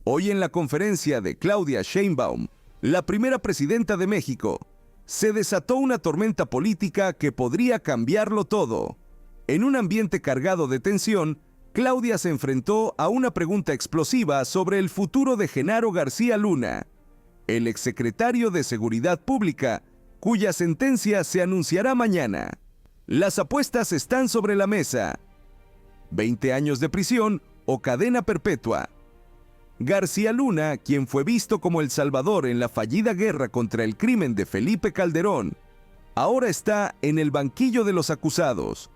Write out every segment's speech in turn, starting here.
Hoy en la conferencia de Claudia Sheinbaum, la primera presidenta de México, se desató una tormenta política que podría cambiarlo todo. En un ambiente cargado de tensión, Claudia se enfrentó a una pregunta explosiva sobre el futuro de Genaro García Luna, el exsecretario de Seguridad Pública, cuya sentencia se anunciará mañana. Las apuestas están sobre la mesa: 20 años de prisión o cadena perpetua. García Luna, quien fue visto como el salvador en la fallida guerra contra el crimen de Felipe Calderón, ahora está en el banquillo de los acusados.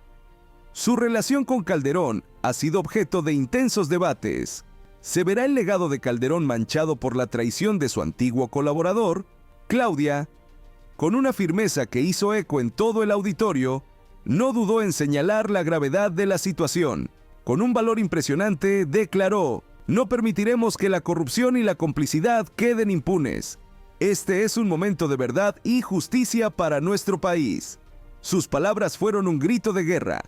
Su relación con Calderón ha sido objeto de intensos debates. ¿Se verá el legado de Calderón manchado por la traición de su antiguo colaborador? Claudia, con una firmeza que hizo eco en todo el auditorio, no dudó en señalar la gravedad de la situación. Con un valor impresionante, declaró: "No permitiremos que la corrupción y la complicidad queden impunes. Este es un momento de verdad y justicia para nuestro país". Sus palabras fueron un grito de guerra.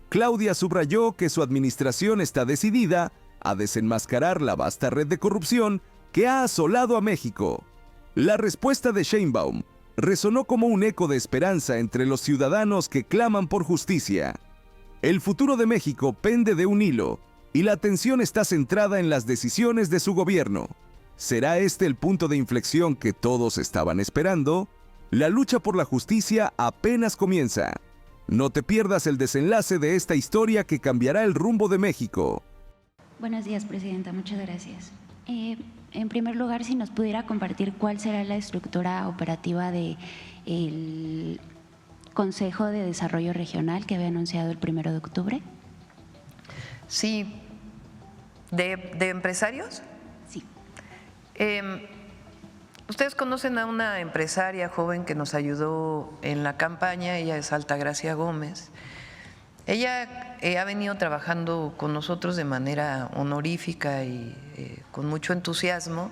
Claudia subrayó que su administración está decidida a desenmascarar la vasta red de corrupción que ha asolado a México. La respuesta de Sheinbaum resonó como un eco de esperanza entre los ciudadanos que claman por justicia. El futuro de México pende de un hilo, y la atención está centrada en las decisiones de su gobierno. ¿Será este el punto de inflexión que todos estaban esperando? La lucha por la justicia apenas comienza. No te pierdas el desenlace de esta historia que cambiará el rumbo de México. Buenos días, Presidenta. Muchas gracias. En primer lugar, si nos pudiera compartir cuál será la estructura operativa del Consejo de Desarrollo Regional que había anunciado el 1 de octubre. Sí. ¿De empresarios? Sí. Ustedes conocen a una empresaria joven que nos ayudó en la campaña, ella es Altagracia Gómez. Ella ha venido trabajando con nosotros de manera honorífica y con mucho entusiasmo,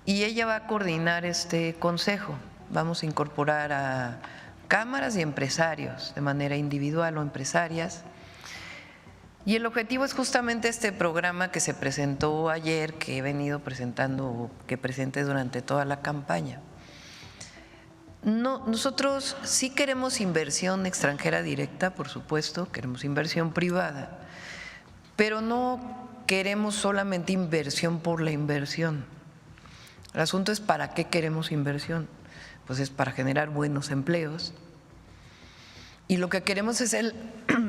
y ella va a coordinar este consejo. Vamos a incorporar a cámaras y empresarios de manera individual o empresarias. Y el objetivo es justamente este programa que se presentó ayer, que he venido presentando, que presenté durante toda la campaña. Nosotros sí queremos inversión extranjera directa, por supuesto, queremos inversión privada, pero no queremos solamente inversión por la inversión. El asunto es ¿para qué queremos inversión? Pues es para generar buenos empleos. Y lo que queremos es el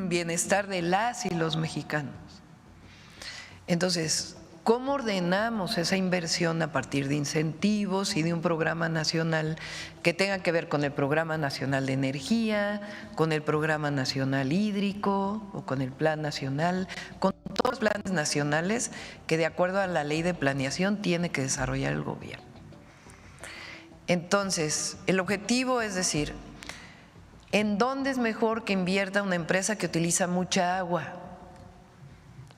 bienestar de las y los mexicanos. Entonces, ¿cómo ordenamos esa inversión a partir de incentivos y de un programa nacional que tenga que ver con el Programa Nacional de Energía, con el Programa Nacional Hídrico o con el Plan Nacional, con todos los planes nacionales que de acuerdo a la Ley de Planeación tiene que desarrollar el gobierno? Entonces, el objetivo es decir, ¿en dónde es mejor que invierta una empresa que utiliza mucha agua?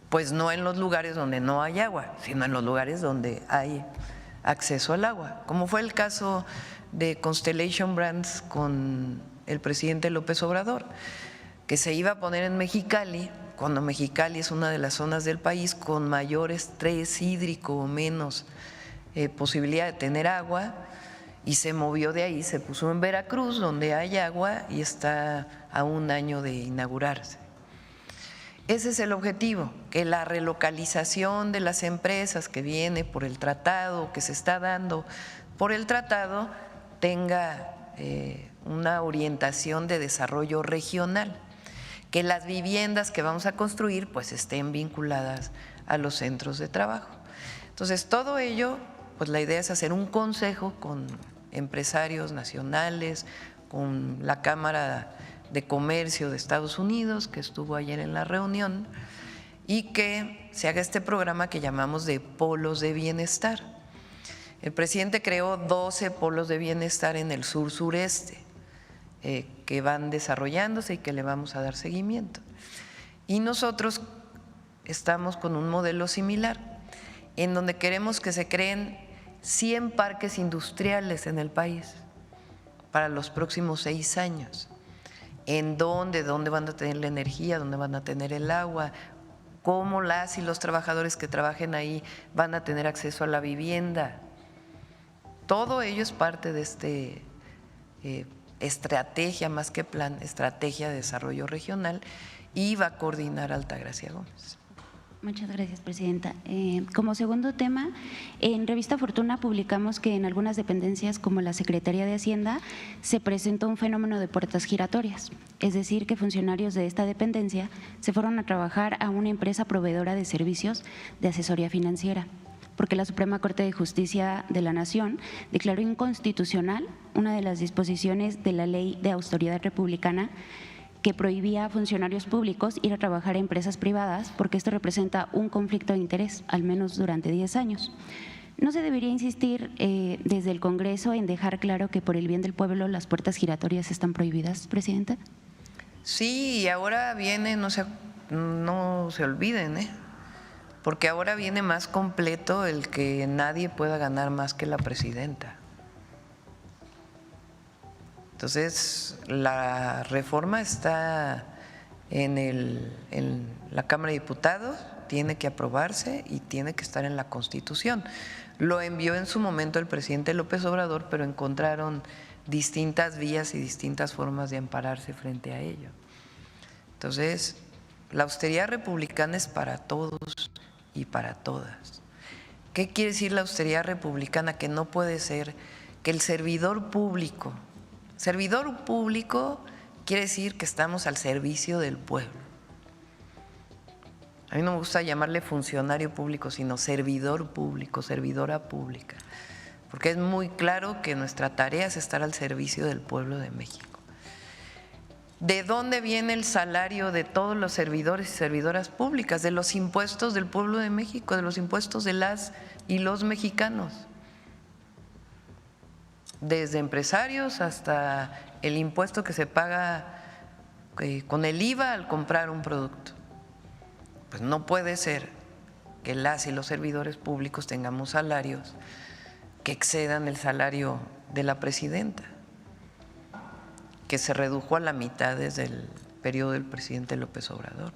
Pues no en los lugares donde no hay agua, sino en los lugares donde hay acceso al agua, como fue el caso de Constellation Brands con el presidente López Obrador, que se iba a poner en Mexicali, cuando Mexicali es una de las zonas del país con mayor estrés hídrico o menos posibilidad de tener agua, y se movió de ahí, se puso en Veracruz, donde hay agua y está a un año de inaugurarse. Ese es el objetivo, que la relocalización de las empresas que viene por el tratado, que se está dando por el tratado, tenga una orientación de desarrollo regional, que las viviendas que vamos a construir pues estén vinculadas a los centros de trabajo. Entonces, todo ello, pues la idea es hacer un consejo con empresarios nacionales, con la Cámara de Comercio de Estados Unidos, que estuvo ayer en la reunión, y que se haga este programa que llamamos de polos de bienestar. El presidente creó 12 polos de bienestar en el sur-sureste, que van desarrollándose y que le vamos a dar seguimiento. Y nosotros estamos con un modelo similar, en donde queremos que se creen 100 parques industriales en el país para los próximos 6 años. ¿En dónde van a tener la energía, dónde van a tener el agua, cómo las y los trabajadores que trabajen ahí van a tener acceso a la vivienda. Todo ello es parte de este estrategia, más que plan, estrategia de desarrollo regional, y va a coordinar Altagracia Gómez. Muchas gracias, presidenta. Como segundo tema, en Revista Fortuna publicamos que en algunas dependencias como la Secretaría de Hacienda se presentó un fenómeno de puertas giratorias, es decir, que funcionarios de esta dependencia se fueron a trabajar a una empresa proveedora de servicios de asesoría financiera, porque la Suprema Corte de Justicia de la Nación declaró inconstitucional una de las disposiciones de la Ley de Autoridad Republicana que prohibía a funcionarios públicos ir a trabajar a empresas privadas porque esto representa un conflicto de interés, al menos durante 10 años. ¿No se debería insistir desde el Congreso en dejar claro que por el bien del pueblo las puertas giratorias están prohibidas, presidenta? Sí, y ahora viene, no se olviden, porque ahora viene más completo el que nadie pueda ganar más que la presidenta. Entonces, la reforma está en la Cámara de Diputados, tiene que aprobarse y tiene que estar en la Constitución. Lo envió en su momento el presidente López Obrador, pero encontraron distintas vías y distintas formas de ampararse frente a ello. Entonces, la austeridad republicana es para todos y para todas. ¿Qué quiere decir la austeridad republicana? Que no puede ser que el servidor público quiere decir que estamos al servicio del pueblo. A mí no me gusta llamarle funcionario público, sino servidor público, servidora pública, porque es muy claro que nuestra tarea es estar al servicio del pueblo de México. ¿De dónde viene el salario de todos los servidores y servidoras públicas? De los impuestos del pueblo de México, de los impuestos de las y los mexicanos. Desde empresarios hasta el impuesto que se paga con el IVA al comprar un producto. Pues no puede ser que las y los servidores públicos tengamos salarios que excedan el salario de la presidenta, que se redujo a la mitad desde el periodo del presidente López Obrador.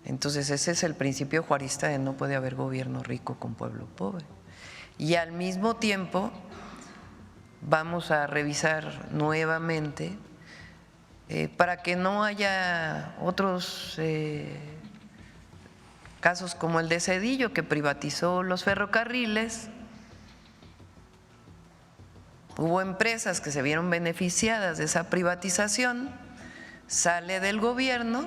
Entonces ese es el principio juarista de no puede haber gobierno rico con pueblo pobre. Y al mismo tiempo vamos a revisar nuevamente para que no haya otros casos como el de Zedillo, que privatizó los ferrocarriles. Hubo empresas que se vieron beneficiadas de esa privatización, sale del gobierno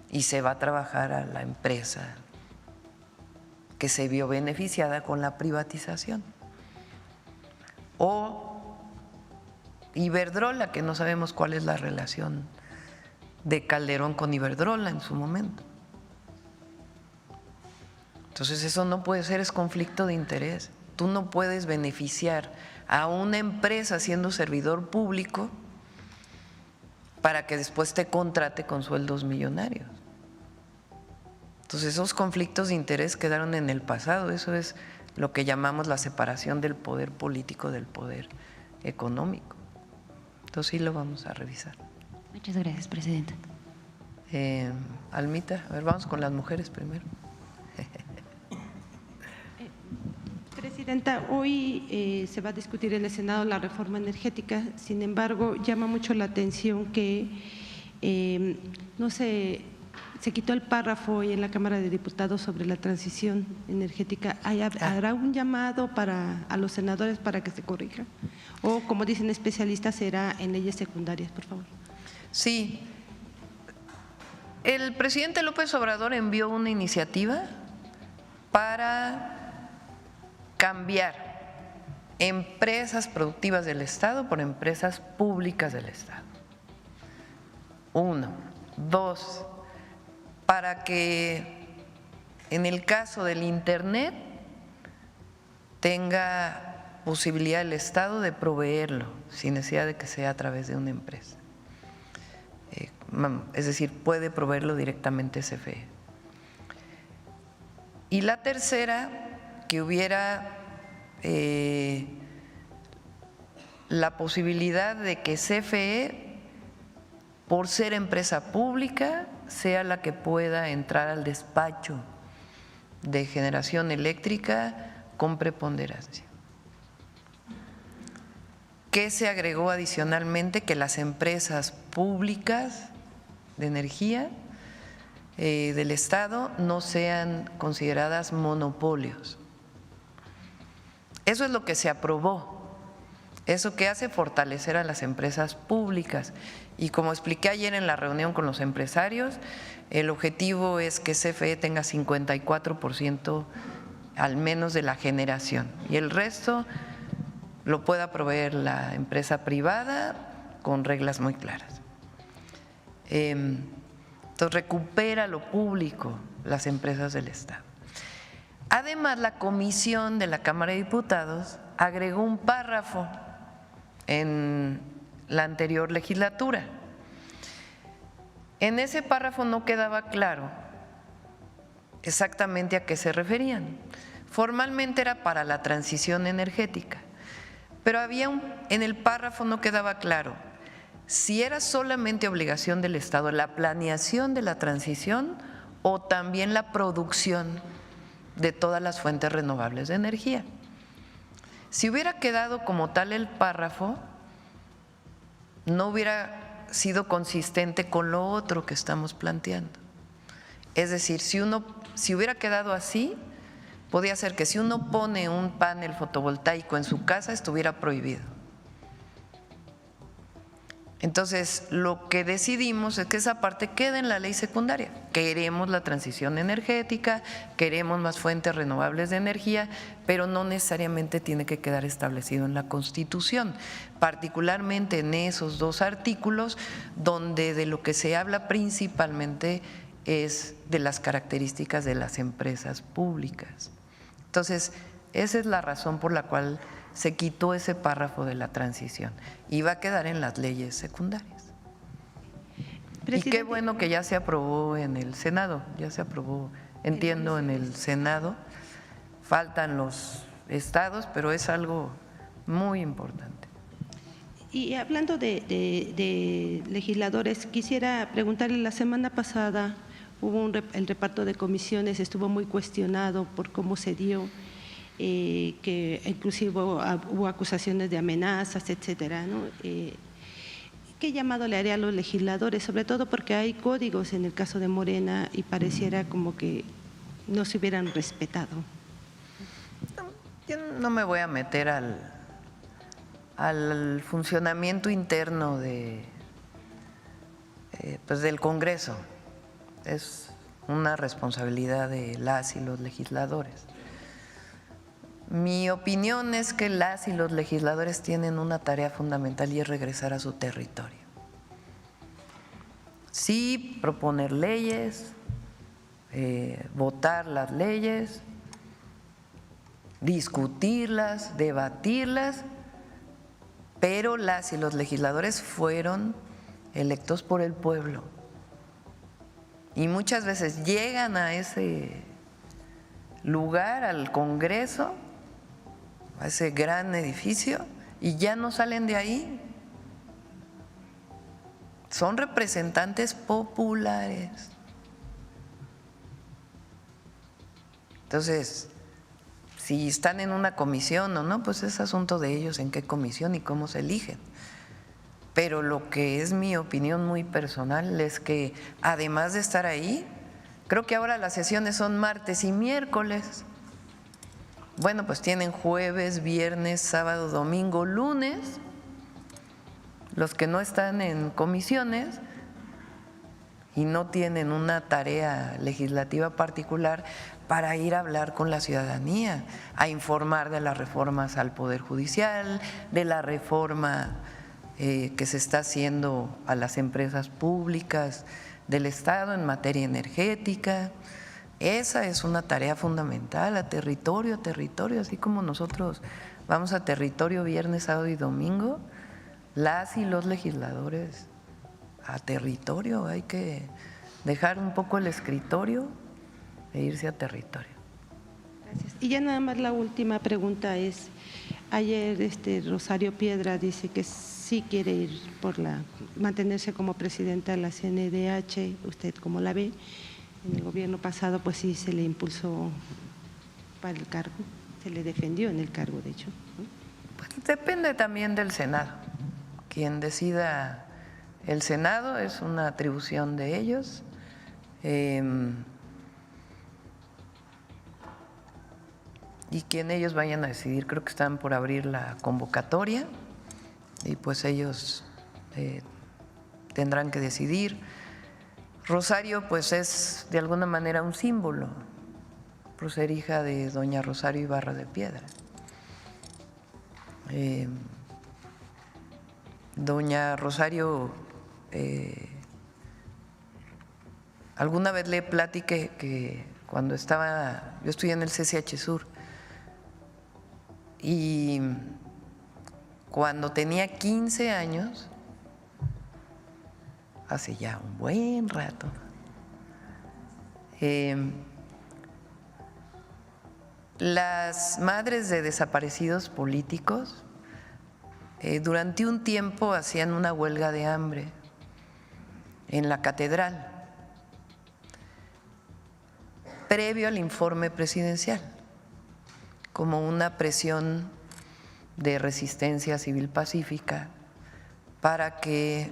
y se va a trabajar a la empresa que se vio beneficiada con la privatización. O Iberdrola, que no sabemos cuál es la relación de Calderón con Iberdrola en su momento. Entonces eso no puede ser, es conflicto de interés. Tú no puedes beneficiar a una empresa siendo servidor público para que después te contrate con sueldos millonarios. Entonces esos conflictos de interés quedaron en el pasado, eso es lo que llamamos la separación del poder político del poder económico. Entonces sí lo vamos a revisar. Muchas gracias, presidenta. Almita, a ver, vamos con las mujeres primero. Presidenta, hoy se va a discutir en el Senado la reforma energética, sin embargo, llama mucho la atención que no se quitó el párrafo hoy en la Cámara de Diputados sobre la transición energética. ¿Habrá un llamado a los senadores para que se corrija? O, como dicen especialistas, será en leyes secundarias, por favor. Sí. El presidente López Obrador envió una iniciativa para cambiar empresas productivas del Estado por empresas públicas del Estado. 1. 2. Para que en el caso del Internet tenga posibilidad el Estado de proveerlo sin necesidad de que sea a través de una empresa. Es decir, puede proveerlo directamente CFE. Y la tercera, que hubiera la posibilidad de que CFE, por ser empresa pública, sea la que pueda entrar al despacho de generación eléctrica con preponderancia. ¿Qué se agregó adicionalmente? Que las empresas públicas de energía del Estado no sean consideradas monopolios. Eso es lo que se aprobó. Eso que hace fortalecer a las empresas públicas. Y como expliqué ayer en la reunión con los empresarios, el objetivo es que CFE tenga 54% al menos de la generación y el resto lo pueda proveer la empresa privada con reglas muy claras. Entonces recupera lo público las empresas del Estado. Además, la comisión de la Cámara de Diputados agregó un párrafo en la anterior legislatura. En ese párrafo no quedaba claro exactamente a qué se referían. Formalmente era para la transición energética, pero en el párrafo no quedaba claro si era solamente obligación del Estado la planeación de la transición o también la producción de todas las fuentes renovables de energía. Si hubiera quedado como tal el párrafo, no hubiera sido consistente con lo otro que estamos planteando. Es decir, si hubiera quedado así, podía ser que si uno pone un panel fotovoltaico en su casa estuviera prohibido. Entonces, lo que decidimos es que esa parte quede en la ley secundaria. Queremos la transición energética, queremos más fuentes renovables de energía, pero no necesariamente tiene que quedar establecido en la Constitución, particularmente en esos dos artículos donde de lo que se habla principalmente es de las características de las empresas públicas. Entonces, esa es la razón por la cual se quitó ese párrafo de la transición y va a quedar en las leyes secundarias. Presidente. Y qué bueno que ya se aprobó en el Senado, ya se aprobó, entiendo, en el Senado. Faltan los estados, pero es algo muy importante. Y hablando de legisladores, quisiera preguntarle, la semana pasada hubo el reparto de comisiones, estuvo muy cuestionado por cómo se dio. Que inclusive hubo acusaciones de amenazas, etcétera, ¿no? ¿Qué llamado le haría a los legisladores? Sobre todo porque hay códigos en el caso de Morena y pareciera como que no se hubieran respetado. Yo no me voy a meter al funcionamiento interno pues del Congreso. Es una responsabilidad de las y los legisladores. Mi opinión es que las y los legisladores tienen una tarea fundamental y es regresar a su territorio. Sí, proponer leyes, votar las leyes, discutirlas, debatirlas, pero las y los legisladores fueron electos por el pueblo y muchas veces llegan a ese lugar, al Congreso, a ese gran edificio, y ya no salen de ahí. Son representantes populares. Entonces, si están en una comisión o no, pues es asunto de ellos en qué comisión y cómo se eligen. Pero lo que es mi opinión muy personal es que además de estar ahí, creo que ahora las sesiones son martes y miércoles. Bueno, pues tienen jueves, viernes, sábado, domingo, lunes, los que no están en comisiones y no tienen una tarea legislativa particular para ir a hablar con la ciudadanía, a informar de las reformas al Poder Judicial, de la reforma que se está haciendo a las empresas públicas del Estado en materia energética. Esa es una tarea fundamental, a territorio, así como nosotros vamos a territorio viernes, sábado y domingo, las y los legisladores a territorio, hay que dejar un poco el escritorio e irse a territorio. Gracias. Y ya nada más la última pregunta es, ayer Rosario Piedra dice que sí quiere ir mantenerse como presidenta de la CNDH, ¿usted cómo la ve? En el gobierno pasado pues sí se le impulsó para el cargo, se le defendió en el cargo, de hecho, ¿no? Pues depende también del Senado. Quien decida el Senado es una atribución de ellos. Y quien ellos vayan a decidir, creo que están por abrir la convocatoria y pues ellos tendrán que decidir. Rosario pues es de alguna manera un símbolo, por ser hija de doña Rosario Ibarra de Piedra. Doña Rosario, alguna vez le platiqué que cuando yo estudié en el CCH Sur y cuando tenía 15 años, hace ya un buen rato, las madres de desaparecidos políticos durante un tiempo hacían una huelga de hambre en la catedral, previo al informe presidencial, como una presión de resistencia civil pacífica para que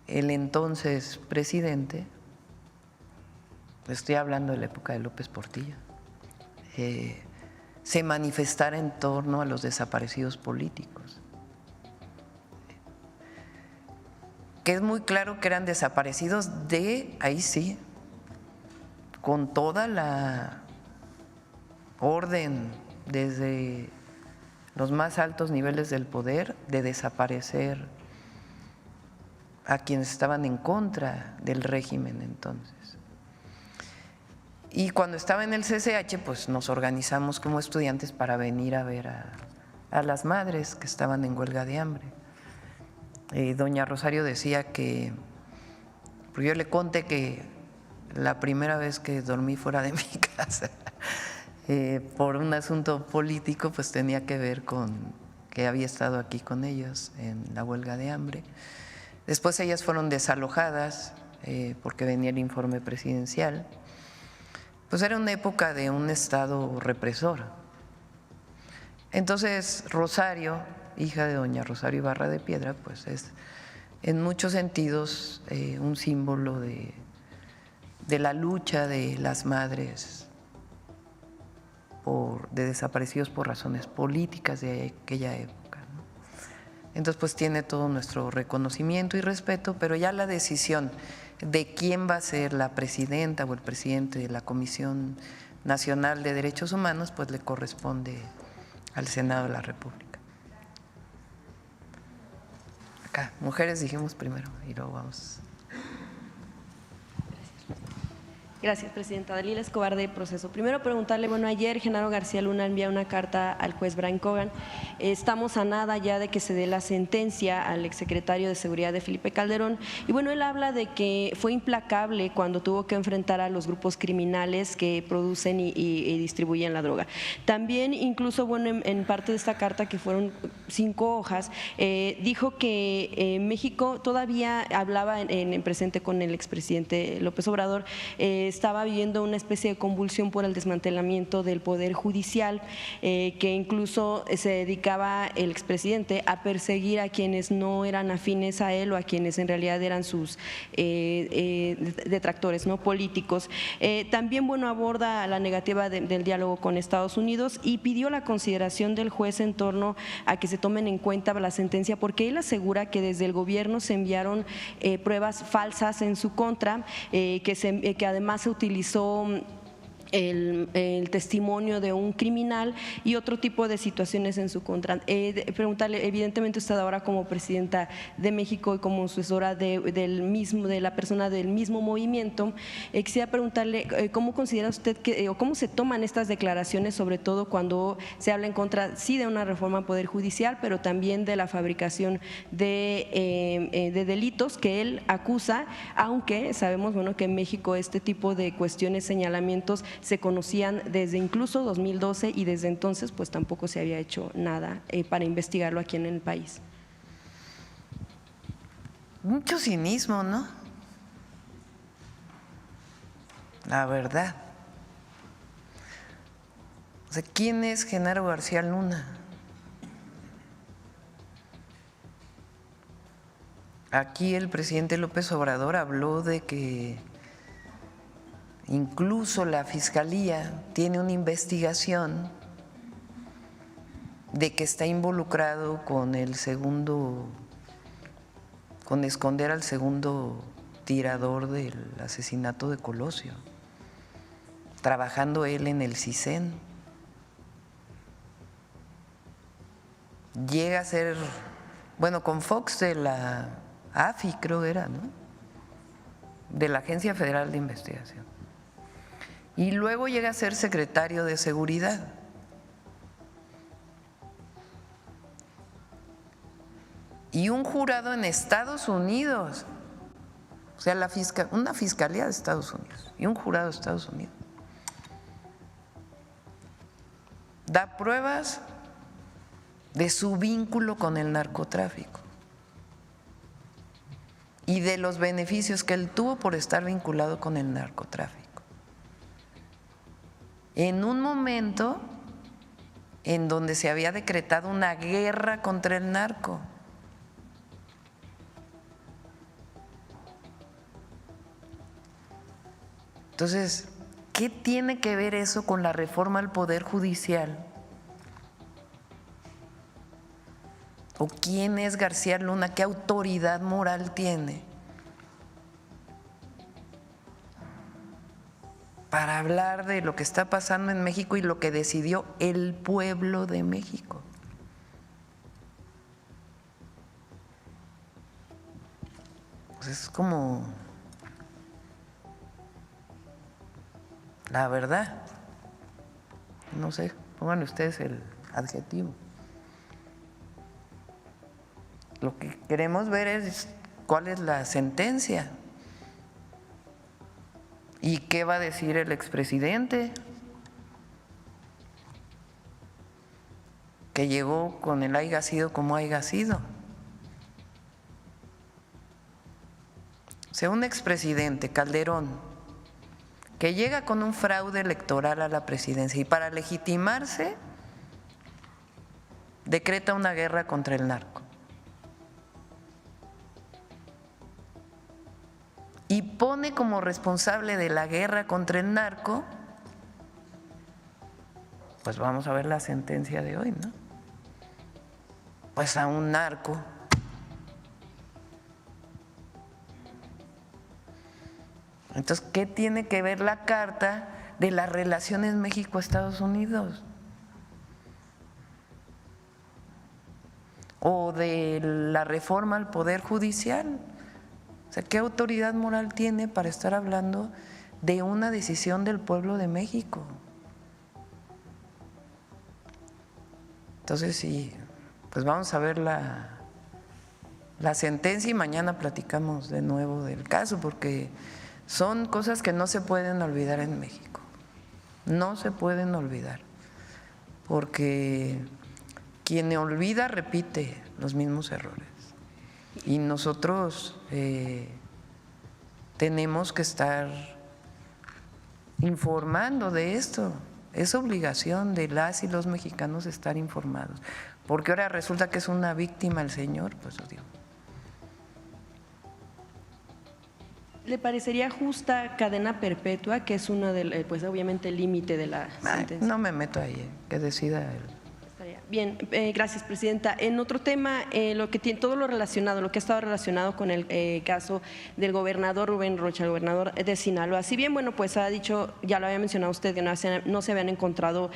el entonces presidente, estoy hablando de la época de López Portillo, se manifestara en torno a los desaparecidos políticos. Que es muy claro que eran desaparecidos ahí sí, con toda la orden desde los más altos niveles del poder de desaparecer a quienes estaban en contra del régimen entonces. Y cuando estaba en el CCH, pues nos organizamos como estudiantes para venir a ver a las madres que estaban en huelga de hambre. Doña Rosario decía que, porque yo le conté que la primera vez que dormí fuera de mi casa por un asunto político, pues tenía que ver con que había estado aquí con ellos en la huelga de hambre. Después ellas fueron desalojadas porque venía el informe presidencial. Pues era una época de un estado represor. Entonces Rosario, hija de doña Rosario Ibarra de Piedra, pues es en muchos sentidos un símbolo de la lucha de las madres de desaparecidos por razones políticas de aquella época, ¿no? Entonces pues tiene todo nuestro reconocimiento y respeto, pero ya la decisión de quién va a ser la presidenta o el presidente de la Comisión Nacional de Derechos Humanos pues le corresponde al Senado de la República. Acá, mujeres dijimos primero y luego vamos. Gracias, presidenta. Dalila Escobar, de Proceso. Primero preguntarle, bueno, ayer Genaro García Luna envía una carta al juez Brian Cogan. Estamos a nada ya de que se dé la sentencia al exsecretario de Seguridad de Felipe Calderón. Y bueno, él habla de que fue implacable cuando tuvo que enfrentar a los grupos criminales que producen y distribuyen la droga. También, incluso, bueno, en parte de esta carta, que fueron 5 hojas, dijo que México todavía hablaba en presente con el expresidente López Obrador, estaba viviendo una especie de convulsión por el desmantelamiento del Poder Judicial, que incluso se dedicaba el expresidente a perseguir a quienes no eran afines a él o a quienes en realidad eran sus detractores, ¿no?, políticos. También, bueno, aborda la negativa del diálogo con Estados Unidos y pidió la consideración del juez en torno a que se tomen en cuenta la sentencia, porque él asegura que desde el gobierno se enviaron pruebas falsas en su contra, que además se utilizó el testimonio de un criminal y otro tipo de situaciones en su contra. Preguntarle, evidentemente usted ahora como presidenta de México y como sucesora de la persona del mismo movimiento, quisiera preguntarle cómo considera usted o cómo se toman estas declaraciones, sobre todo cuando se habla en contra, sí, de una reforma al Poder Judicial, pero también de la fabricación de delitos que él acusa, aunque sabemos, bueno, que en México este tipo de cuestiones, señalamientos, se conocían desde incluso 2012 y desde entonces pues tampoco se había hecho nada para investigarlo aquí en el país. mucho cinismo, ¿no? La verdad. O sea, ¿quién es Genaro García Luna? Aquí el presidente López Obrador habló de que incluso la Fiscalía tiene una investigación de que está involucrado con con esconder al segundo tirador del asesinato de Colosio, trabajando él en el CISEN. Llega a ser, bueno, con Fox de la AFI creo era, ¿no? De la Agencia Federal de Investigación. Y luego llega a ser secretario de Seguridad. Y un jurado en Estados Unidos, o sea, una fiscalía de Estados Unidos y un jurado de Estados Unidos, da pruebas de su vínculo con el narcotráfico y de los beneficios que él tuvo por estar vinculado con el narcotráfico. En un momento en donde se había decretado una guerra contra el narco. Entonces, ¿qué tiene que ver eso con la reforma al Poder Judicial? ¿O quién es García Luna? ¿Qué autoridad moral tiene para hablar de lo que está pasando en México y lo que decidió el pueblo de México? Pues es como… la verdad, no sé, pónganle ustedes el adjetivo. Lo que queremos ver es cuál es la sentencia y qué va a decir el expresidente, que llegó con el haya sido como haya sido. O sea, un expresidente, Calderón, que llega con un fraude electoral a la presidencia y para legitimarse decreta una guerra contra el narco. Y pone como responsable de la guerra contra el narco, pues vamos a ver la sentencia de hoy, ¿no? Pues a un narco. Entonces, ¿qué tiene que ver la carta de las relaciones México-Estados Unidos? O de la reforma al Poder Judicial. O sea, ¿qué autoridad moral tiene para estar hablando de una decisión del pueblo de México? Entonces, sí, pues vamos a ver la sentencia y mañana platicamos de nuevo del caso, porque son cosas que no se pueden olvidar en México, no se pueden olvidar, porque quien olvida repite los mismos errores y nosotros tenemos que estar informando de esto, es obligación de las y los mexicanos estar informados, porque ahora resulta que es una víctima el señor, pues lo digo. ¿Le parecería justa cadena perpetua, que es uno de, pues obviamente el límite de la sentencia? No me meto ahí, que decida él. Bien, gracias, presidenta. En otro tema, lo que tiene todo lo relacionado, lo que ha estado relacionado con el caso del gobernador Rubén Rocha, el gobernador de Sinaloa. Si bien, bueno, pues ha dicho, ya lo había mencionado usted, que no se habían encontrado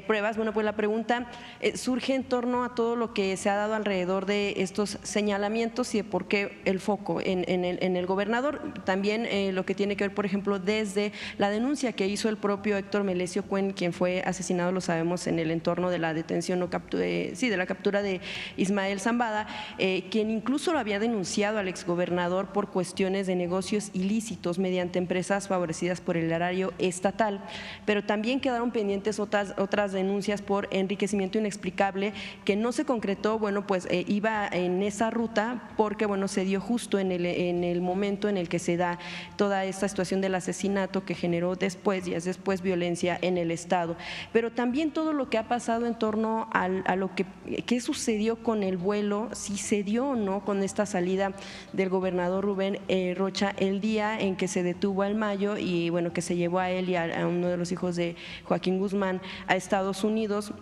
pruebas. Bueno, pues la pregunta surge en torno a todo lo que se ha dado alrededor de estos señalamientos y de por qué el foco en el gobernador. También lo que tiene que ver, por ejemplo, desde la denuncia que hizo el propio Héctor Melesio Cuen, quien fue asesinado, lo sabemos, en el entorno de la detención nocturna de la captura de Ismael Zambada, quien incluso lo había denunciado al exgobernador por cuestiones de negocios ilícitos mediante empresas favorecidas por el erario estatal, pero también quedaron pendientes otras denuncias por enriquecimiento inexplicable que no se concretó. Bueno, pues iba en esa ruta porque, bueno, se dio justo en el momento en el que se da toda esta situación del asesinato que generó días después violencia en el Estado. Pero también todo lo que ha pasado en torno a lo que sucedió con el vuelo, si se dio o no con esta salida del gobernador Rubén Rocha el día en que se detuvo al Mayo y, bueno, que se llevó a él y a uno de los hijos de Joaquín Guzmán a Estados Unidos,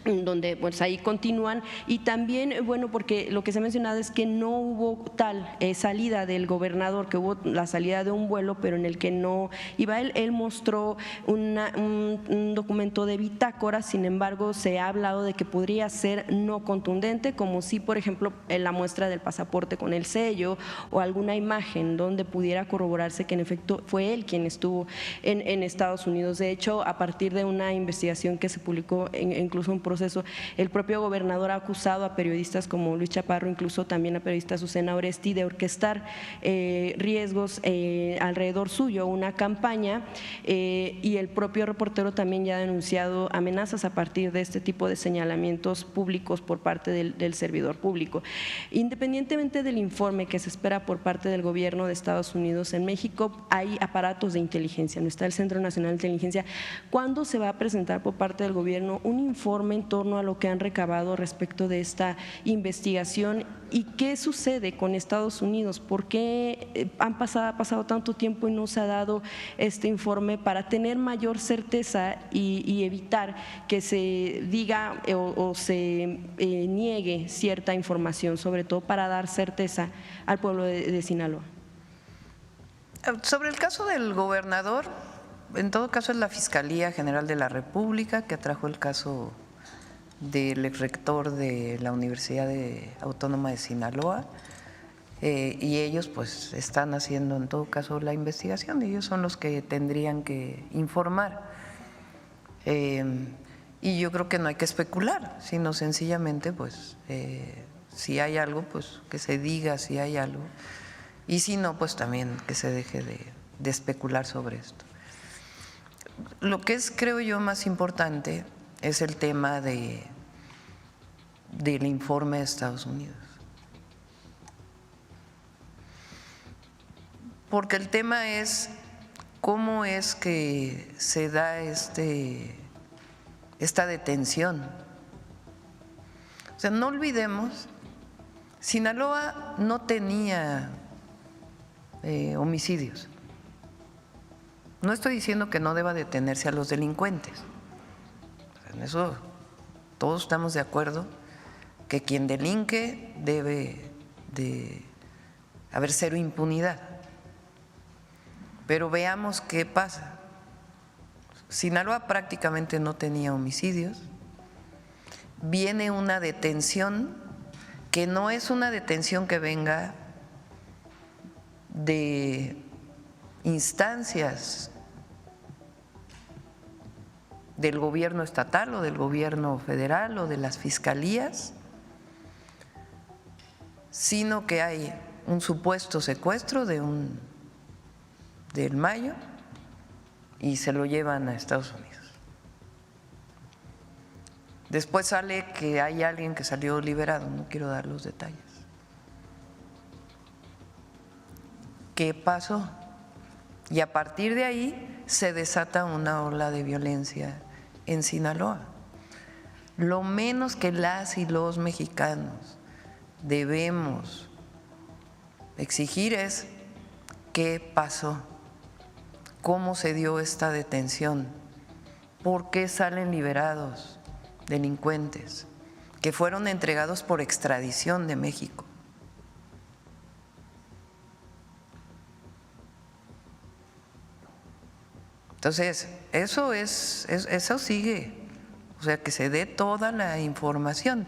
donde pues ahí continúan. Y también, bueno, porque lo que se ha mencionado es que no hubo tal salida del gobernador, que hubo la salida de un vuelo, pero en el que no iba él. Él mostró un documento de bitácora, sin embargo se ha hablado de que podría ser no contundente, como si, por ejemplo, la muestra del pasaporte con el sello o alguna imagen donde pudiera corroborarse que en efecto fue él quien estuvo en Estados Unidos. De hecho, a partir de una investigación que se publicó incluso en proceso, el propio gobernador ha acusado a periodistas como Luis Chaparro, incluso también a periodista Azucena Oresti, de orquestar riesgos alrededor suyo, una campaña, y el propio reportero también ya ha denunciado amenazas a partir de este tipo de señalamientos públicos por parte del servidor público. Independientemente del informe que se espera por parte del gobierno de Estados Unidos, en México hay aparatos de inteligencia, no está el Centro Nacional de Inteligencia. ¿Cuándo se va a presentar por parte del gobierno un informe en torno a lo que han recabado respecto de esta investigación y qué sucede con Estados Unidos? ¿Por qué ha pasado tanto tiempo y no se ha dado este informe para tener mayor certeza y evitar que se diga o se niegue cierta información, sobre todo para dar certeza al pueblo de Sinaloa? Sobre el caso del gobernador, en todo caso es la Fiscalía General de la República que atrajo el caso del exrector de la Universidad Autónoma de Sinaloa, y ellos pues están haciendo en todo caso la investigación, ellos son los que tendrían que informar, y yo creo que no hay que especular, sino sencillamente pues si hay algo pues que se diga si hay algo, y si no pues también que se deje de especular sobre esto. Lo que es, creo yo, más importante es el tema del informe de Estados Unidos. Porque el tema es cómo es que se da esta detención. O sea, no olvidemos, Sinaloa no tenía homicidios. No estoy diciendo que no deba detenerse a los delincuentes. En eso todos estamos de acuerdo, que quien delinque debe de haber cero impunidad. Pero veamos qué pasa. Sinaloa prácticamente no tenía homicidios. Viene una detención que no es una detención que venga de instancias del gobierno estatal o del gobierno federal o de las fiscalías, sino que hay un supuesto secuestro del Mayo y se lo llevan a Estados Unidos. Después sale que hay alguien que salió liberado, no quiero dar los detalles. ¿Qué pasó? Y a partir de ahí se desata una ola de violencia en Sinaloa. Lo menos que las y los mexicanos debemos exigir es qué pasó, cómo se dio esta detención, por qué salen liberados delincuentes que fueron entregados por extradición de México. Entonces, eso sigue, o sea, que se dé toda la información.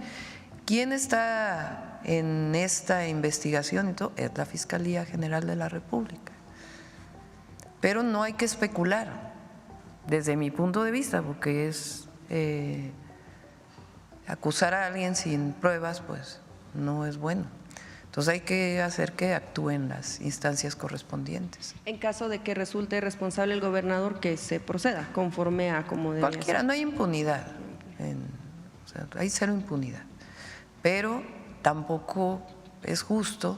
¿Quién está en esta investigación y todo? Es la Fiscalía General de la República. Pero no hay que especular, desde mi punto de vista, porque acusar a alguien sin pruebas pues no es bueno. Entonces hay que hacer que actúen las instancias correspondientes. En caso de que resulte responsable el gobernador, que se proceda conforme a como debería Cualquiera, ser. no hay impunidad, o sea, hay cero impunidad, pero tampoco es justo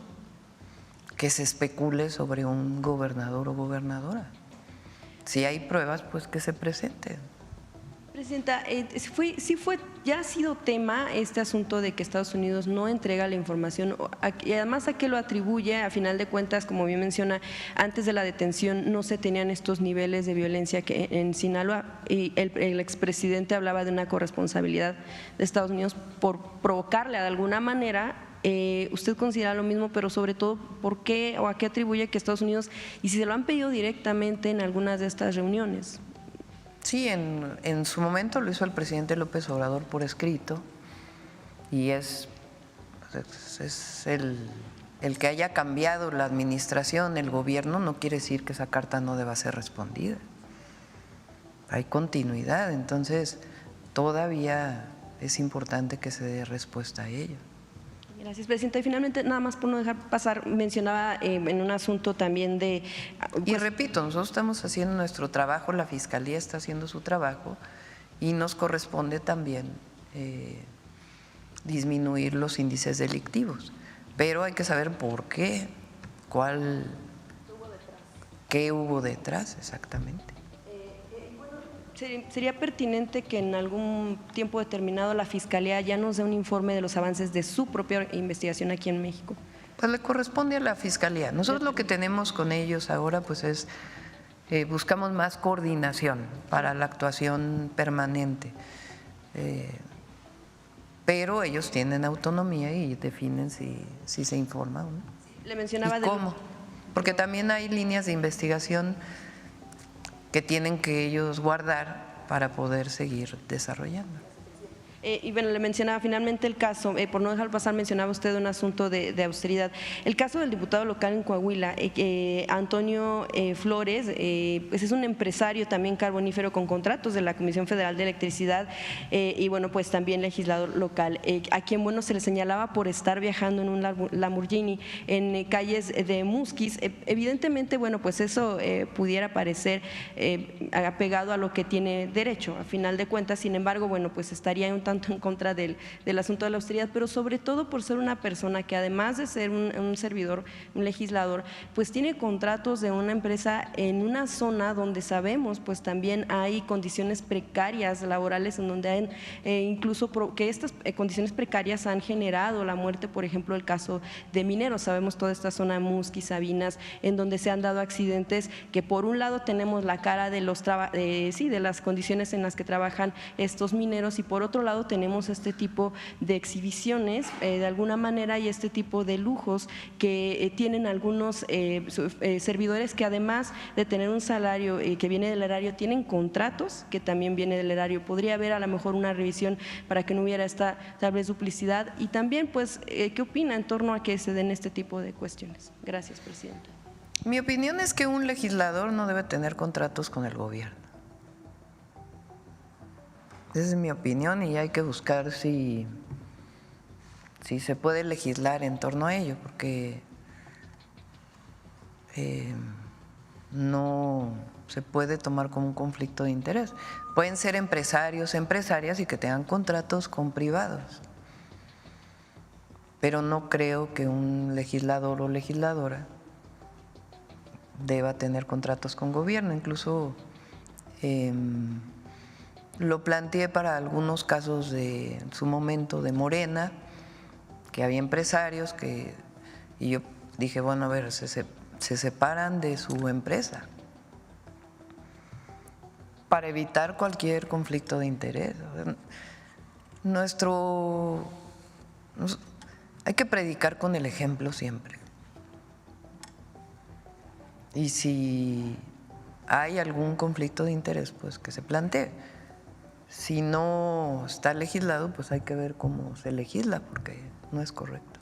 que se especule sobre un gobernador o gobernadora. Si hay pruebas, pues que se presenten. Presidenta, ya ha sido tema este asunto de que Estados Unidos no entrega la información y además a qué lo atribuye. A final de cuentas, como bien menciona, antes de la detención no se tenían estos niveles de violencia que en Sinaloa, y el expresidente hablaba de una corresponsabilidad de Estados Unidos por provocarle de alguna manera. ¿Usted considera lo mismo, pero sobre todo por qué o a qué atribuye que Estados Unidos, y si se lo han pedido directamente en algunas de estas reuniones? Sí, en su momento lo hizo el presidente López Obrador por escrito y es el que haya cambiado la administración, el gobierno, no quiere decir que esa carta no deba ser respondida. Hay continuidad, entonces todavía es importante que se dé respuesta a ello. Gracias, Presidenta. Y finalmente, nada más por no dejar pasar, mencionaba en un asunto también de… Y repito, nosotros estamos haciendo nuestro trabajo, la Fiscalía está haciendo su trabajo y nos corresponde también disminuir los índices delictivos. Pero hay que saber por qué, qué hubo detrás exactamente. ¿Sería pertinente que en algún tiempo determinado la Fiscalía ya nos dé un informe de los avances de su propia investigación aquí en México? Pues le corresponde a la Fiscalía. Nosotros lo que tenemos con ellos ahora pues es, buscamos más coordinación para la actuación permanente, pero ellos tienen autonomía y definen si se informa o no. Le mencionaba ¿Y cómo? Porque también hay líneas de investigación que tienen que ellos guardar para poder seguir desarrollando. Y bueno, le mencionaba finalmente el caso, por no dejar pasar, mencionaba usted un asunto de austeridad. El caso del diputado local en Coahuila, Antonio Flores, pues es un empresario también carbonífero con contratos de la Comisión Federal de Electricidad y bueno, pues también legislador local, a quien bueno se le señalaba por estar viajando en un Lamborghini en calles de Musquis. Evidentemente, bueno, pues eso pudiera parecer apegado a lo que tiene derecho, a final de cuentas. Sin embargo, bueno, pues estaría un tanto en contra del asunto de la austeridad, pero sobre todo por ser una persona que además de ser un servidor, un legislador, pues tiene contratos de una empresa en una zona donde sabemos pues también hay condiciones precarias laborales, en donde hay incluso que estas condiciones precarias han generado la muerte, por ejemplo, el caso de mineros. Sabemos toda esta zona de Musquis, Sabinas, en donde se han dado accidentes que por un lado tenemos la cara de de las condiciones en las que trabajan estos mineros y por otro lado tenemos este tipo de exhibiciones de alguna manera y este tipo de lujos que tienen algunos servidores que además de tener un salario que viene del erario, tienen contratos que también viene del erario. Podría haber a lo mejor una revisión para que no hubiera esta tal vez duplicidad y también pues ¿qué opina en torno a que se den este tipo de cuestiones? Gracias, Presidenta. Mi opinión es que un legislador no debe tener contratos con el gobierno. Esa es mi opinión y hay que buscar si se puede legislar en torno a ello, porque no se puede tomar como un conflicto de interés. Pueden ser empresarios, empresarias y que tengan contratos con privados, pero no creo que un legislador o legisladora deba tener contratos con gobierno. Incluso lo planteé para algunos casos en su momento de Morena, que había empresarios y yo dije, bueno, a ver, se separan de su empresa para evitar cualquier conflicto de interés. Hay que predicar con el ejemplo siempre. Y si hay algún conflicto de interés, pues que se plantee. Si no está legislado, pues hay que ver cómo se legisla, porque no es correcto.